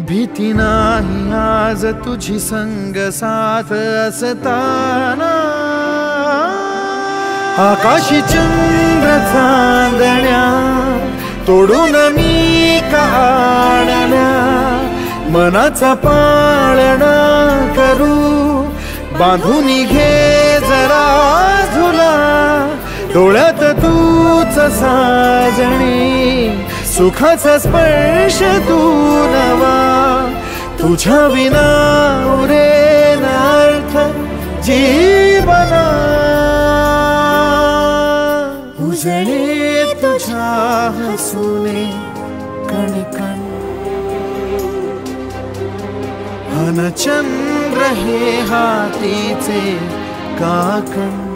भीती नाही आज तुझी संग साथ असताना, आकाशी चंद्र चांदण्या तोडून मी काढल्या, मनाचा पाळणा करू बांधून घे जरा झुला, डोळ्यात तूच साजणी सुखाचा स्पर्श तू नवा, तुझ्या विना उरेन अर्थ जीवना, उजळे तुझ्या हसूने कणकण, अन चंद्र हे हातीचे काकण.